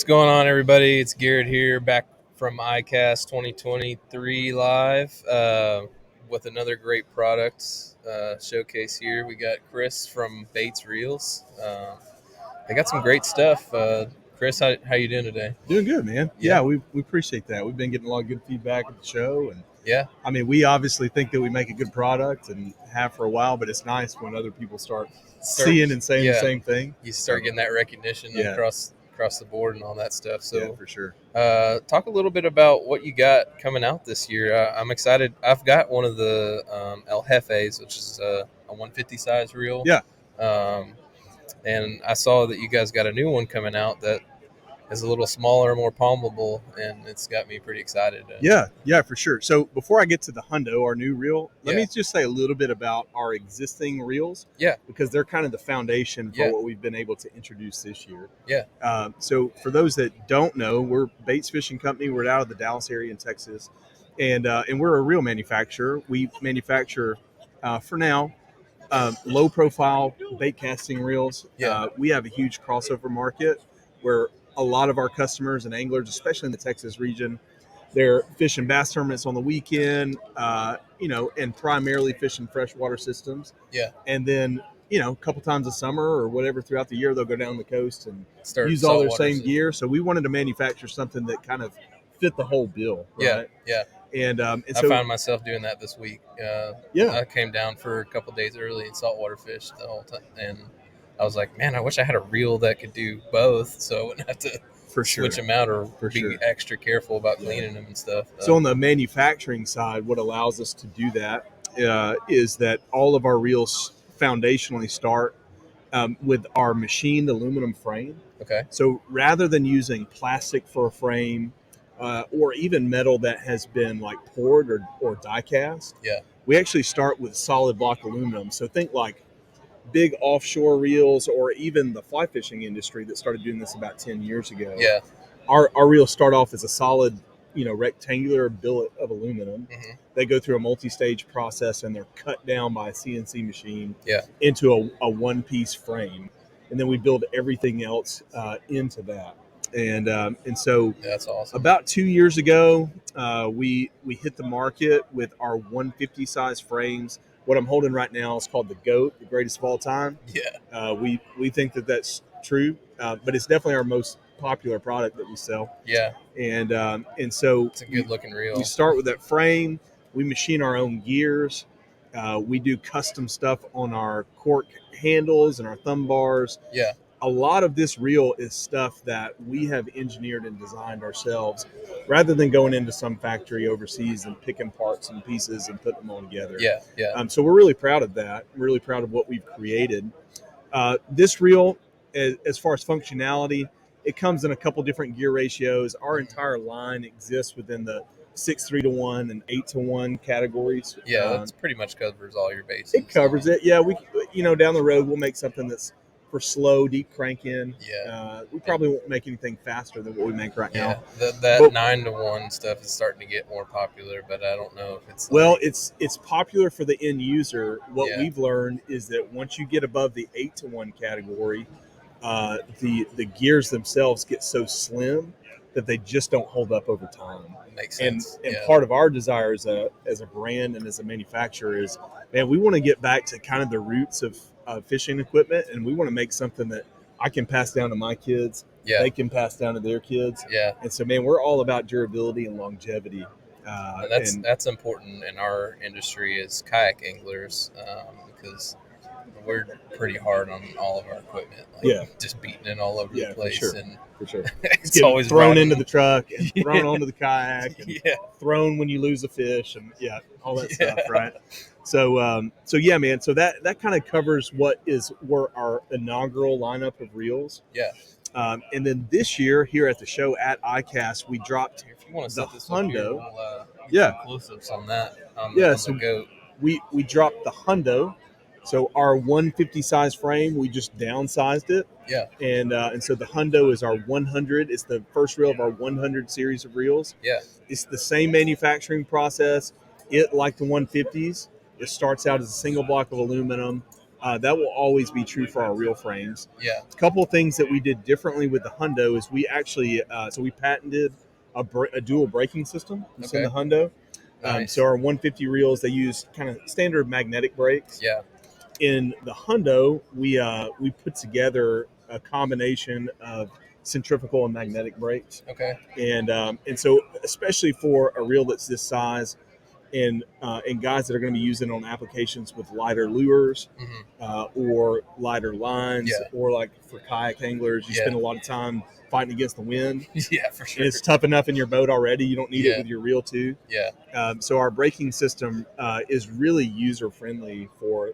What's going on, everybody? It's Garrett here, back from ICAST 2023 live with another great product showcase here. We got Chris from Bates Reels. They got some great stuff. Chris, how you doing today? Doing good, man. Yeah. Yeah, we appreciate that. We've been getting a lot of good feedback at the show, and Yeah, I mean, we obviously think that we make a good product and have for a while, but it's nice when other people start seeing and saying the same thing. You start getting that recognition Yeah. across the board and all that stuff. So, Yeah, for sure. talk a little bit about what you got coming out this year. I'm excited. I've got one of the El Jefes, which is a 150 size reel. Yeah. And I saw that you guys got a new one coming out that is a little smaller, more palmable, and it's got me pretty excited. Yeah, for sure. So before I get to the Hundo, our new reel, let Yeah. me just say a little bit about our existing reels. Yeah. Because they're kind of the foundation for Yeah. what we've been able to introduce this year. Yeah. So for those that don't know, we're Bates Fishing Company. We're out of the Dallas area in Texas, and we're a reel manufacturer. We manufacture, for now, low profile bait casting reels. Yeah. We have a huge crossover market where a lot of our customers and anglers, especially in the Texas region, they're fishing bass tournaments on the weekend, and primarily fishing freshwater systems. Yeah. And then, a couple times a summer or whatever throughout the year, they'll go down the coast and Start use all their saltwater same system. gear. So we wanted to manufacture something that kind of fit the whole bill. Right? Yeah. And I so found myself doing that this week. Yeah. I came down for a couple days early and saltwater fished the whole time, and I was like, man, I wish I had a reel that could do both, so I wouldn't have to for sure. switch them out or For be sure. extra careful about cleaning them and stuff. So on the manufacturing side, what allows us to do that is that all of our reels foundationally start with our machined aluminum frame. Okay. So rather than using plastic for a frame or even metal that has been like poured or die cast, Yeah. we actually start with solid block aluminum. So think like big offshore reels or even the fly fishing industry that started doing this about 10 years ago. Yeah. Our reels start off as a solid, rectangular billet of aluminum. Mm-hmm. They go through a multi-stage process and they're cut down by a CNC machine Yeah. into a one-piece frame, and then we build everything else into that. And so That's awesome. about 2 years ago, we hit the market with our 150 size frames. What I'm holding right now is called the GOAT, the greatest of all time. Yeah. We think that that's true, but it's definitely our most popular product that we sell. Yeah. And so It's a good looking reel. we start with that frame. We machine our own gears. We do custom stuff on our cork handles and our thumb bars. Yeah. A lot of this reel is stuff that we have engineered and designed ourselves rather than going into some factory overseas and picking parts and pieces and putting them all together. Yeah. Yeah. So we're really proud of that. Really proud of what we've created. This reel, as far as functionality, it comes in a couple different gear ratios. Our entire line exists within the 6:3-to-1 and 8-to-1 categories. Yeah. That pretty much covers all your bases. It covers it. Yeah, we down the road we'll make something that's for slow, deep cranking. Yeah. We probably won't make anything faster than what we make right Yeah. now. That But- 9-to-1 stuff is starting to get more popular, but I don't know if it's Well, it's popular for the end user. What Yeah. we've learned is that once you get above the 8-to-1 category, the gears themselves get so slim that they just don't hold up over time. makes And sense. part of our desire as a brand and as a manufacturer is, man, we want to get back to kind of the roots of fishing equipment, and we want to make something that I can pass down to my kids. Yeah. They can pass down to their kids. Yeah. And so, man, we're all about durability and longevity. And that's important in our industry as kayak anglers, because we're pretty hard on all of our equipment. Just beating it all over the place. For sure. And For sure. it's always thrown rotting. into the truck and thrown onto the kayak and Yeah. thrown when you lose a fish and all that stuff, right? So yeah, man. So that kind of covers what were our inaugural lineup of reels. Yeah. And then this year here at the show at ICAST, we dropped If you want to the set this up here, Hundo. we'll get Yeah. some close-ups on that. On So the GOAT. we dropped the Hundo. So our 150 size frame, we just downsized it. Yeah. And so the Hundo is our 100. It's the first reel of our 100 series of reels. Yeah. It's the same manufacturing process. It, like the 150s, it starts out as a single block of aluminum. That will always be true for our reel frames. Yeah. A couple of things that we did differently with the Hundo is we actually we patented a dual braking system in the Hundo. Nice. So our 150 reels, they use kind of standard magnetic brakes. Yeah. In the Hundo, we put together a combination of centrifugal and magnetic brakes. Okay. And so especially for a reel that's this size, and guys that are going to be using it on applications with lighter lures, or lighter lines, or like for kayak anglers, you spend a lot of time fighting against the wind. Yeah, for sure. And it's tough enough in your boat already. You don't need it with your reel too. Yeah. So our braking system is really user friendly for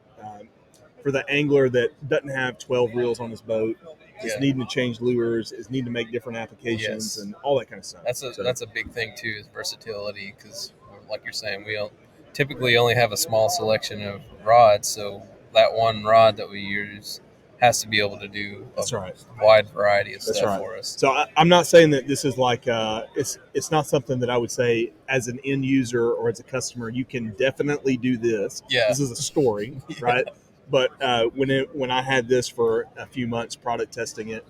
the angler that doesn't have 12 reels on his boat, is needing to change lures, is needing to make different applications, and all that kind of stuff. That's a big thing too, is versatility, because like you're saying, we typically only have a small selection of rods, so that one rod that we use has to be able to do a wide variety of stuff for us. So I'm not saying that this is like it's not something that I would say as an end user or as a customer you can definitely do this. This is a story, right? But when I had this for a few months product testing it,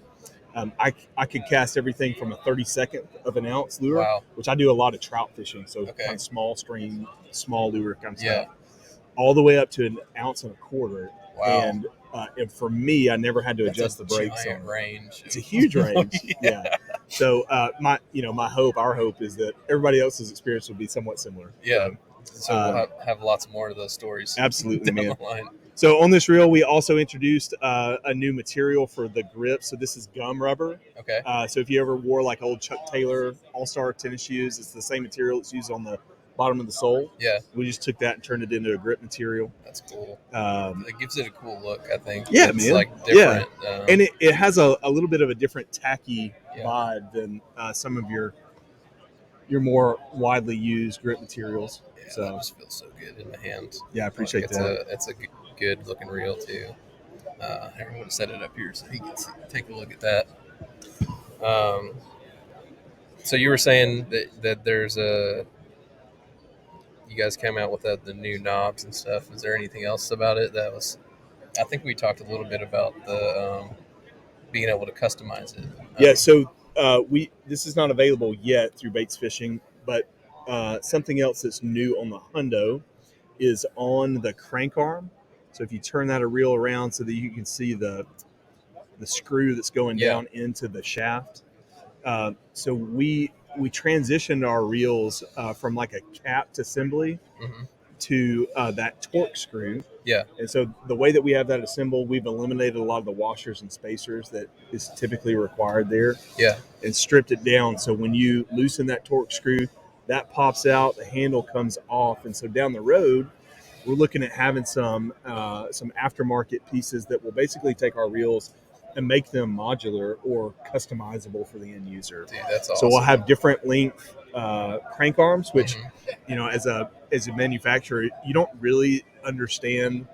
I could cast everything from a 32nd of an ounce lure, which I do a lot of trout fishing, so kind of small stream, small lure kind of stuff, all the way up to an ounce and a quarter. And for me, I never had to adjust the brakes on range. It's a huge range. So our hope is that everybody else's experience would be somewhat similar. So we'll have lots more of those stories. Absolutely, man. So on this reel, we also introduced a new material for the grip. So this is gum rubber. Okay. So if you ever wore like old Chuck Taylor All-Star tennis shoes, it's the same material that's used on the bottom of the sole. Yeah. We just took that and turned it into a grip material. That's cool. It gives it a cool look, I think. Yeah, it's man. Like different. And it has a little bit of a different tacky vibe than some of your more widely used grip materials. Yeah, so that just feels so good in the hands. Yeah, I appreciate that. It's a good looking reel too. I'm going to set it up here so he can take a look at that. So you were saying that there's you guys came out with the new knobs and stuff. Is there anything else about it that was? I think we talked a little bit about the being able to customize it. So this is not available yet through Baits Fishing, but something else that's new on the Hundo is on the crank arm. So if you turn that reel around so that you can see the screw that's going down into the shaft. So we transitioned our reels from like a capped assembly to that torque screw. Yeah. And so the way that we have that assembled, we've eliminated a lot of the washers and spacers that is typically required there. Yeah. And stripped it down. So when you loosen that torque screw, that pops out, the handle comes off. And so down the road, we're looking at having some aftermarket pieces that will basically take our reels and make them modular or customizable for the end user. Dude, that's awesome. So we'll have different length crank arms, which as a manufacturer, you don't really understand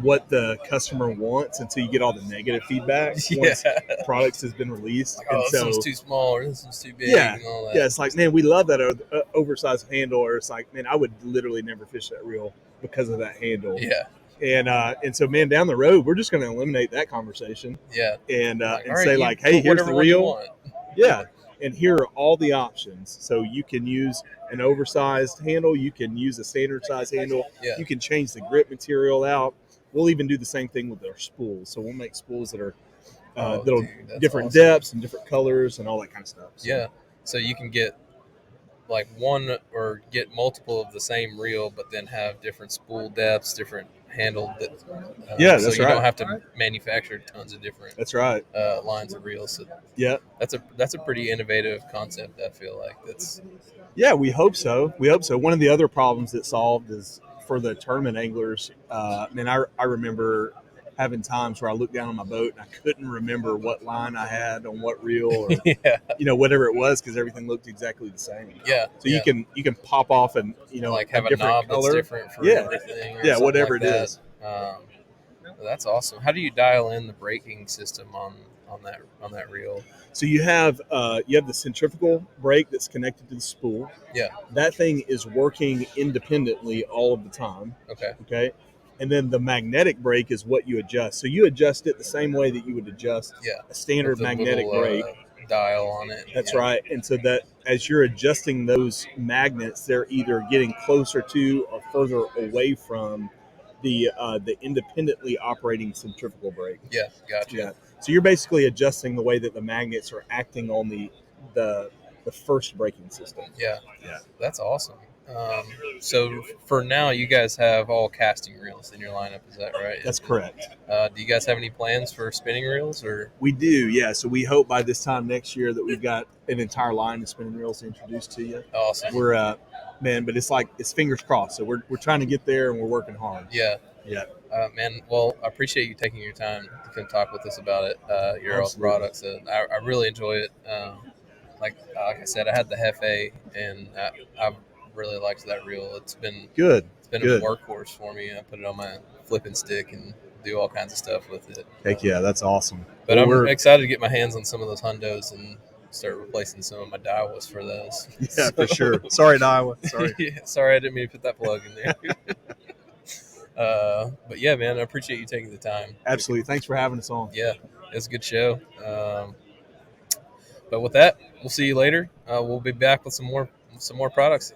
what the customer wants until you get all the negative feedback once products has been released. Like, this one's too small or this one's too big. Yeah, and all that. Yeah. It's like, man, we love that oversized handle. Or it's like, man, I would literally never fish that reel because of that handle. Yeah. And so, man, down the road, we're just going to eliminate that conversation. Yeah. And say like, hey, here's the reel. Yeah. And here are all the options. So you can use an oversized handle. You can use a standard size handle. Yeah. You can change the grip material out. We'll even do the same thing with our spools. So we'll make spools that are different depths and different colors and all that kind of stuff. So. Yeah. So you can get like one or get multiple of the same reel, but then have different spool depths, different handle. That's so you right. don't have to manufacture tons of different. That's right. Lines of reels. So that's a pretty innovative concept. I feel like that's. Yeah, we hope so. One of the other problems it solved is for the tournament anglers. I remember having times where I looked down on my boat and I couldn't remember what line I had on what reel or whatever it was because everything looked exactly the same. Yeah. So you can pop off and like have a knob color. That's different for everything. Or whatever like it is. That's awesome. How do you dial in the braking system on that reel? So you have the centrifugal brake that's connected to the spool. Yeah. That thing is working independently all of the time. Okay. Okay. And then the magnetic brake is what you adjust. So you adjust it the same way that you would adjust Yeah. a standard With the magnetic little, brake. dial on it. That's Yeah. right. And so that as you're adjusting those magnets, they're either getting closer to or further away from the independently operating centrifugal brake. Yeah, gotcha. Yeah. So you're basically adjusting the way that the magnets are acting on the first braking system. Yeah. Yeah. That's awesome. So for now, you guys have all casting reels in your lineup. Is that right? That's correct. Do you guys have any plans for spinning reels, or? We do, yeah. So we hope by this time next year that we've got an entire line of spinning reels to introduce to you. Awesome. We're man, but it's fingers crossed. So we're trying to get there and we're working hard. Yeah. Yeah. Man, well, I appreciate you taking your time to come talk with us about it, your all's Absolutely. products. I really enjoy it. Like I said, I had the Hefe, and I really liked that reel. It's been Good. a Good. workhorse for me. I put it on my flipping stick and do all kinds of stuff with it. Heck yeah, that's awesome. But Well, I'm excited to get my hands on some of those Hondos and start replacing some of my Daiwas for those. Yeah, for sure. Sorry, Iowa. Sorry. Yeah, sorry, I didn't mean to put that plug in there. But yeah, man, I appreciate you taking the time. Absolutely. Thanks for having us on. Yeah, it's a good show. But with that, we'll see you later. We'll be back with some more products.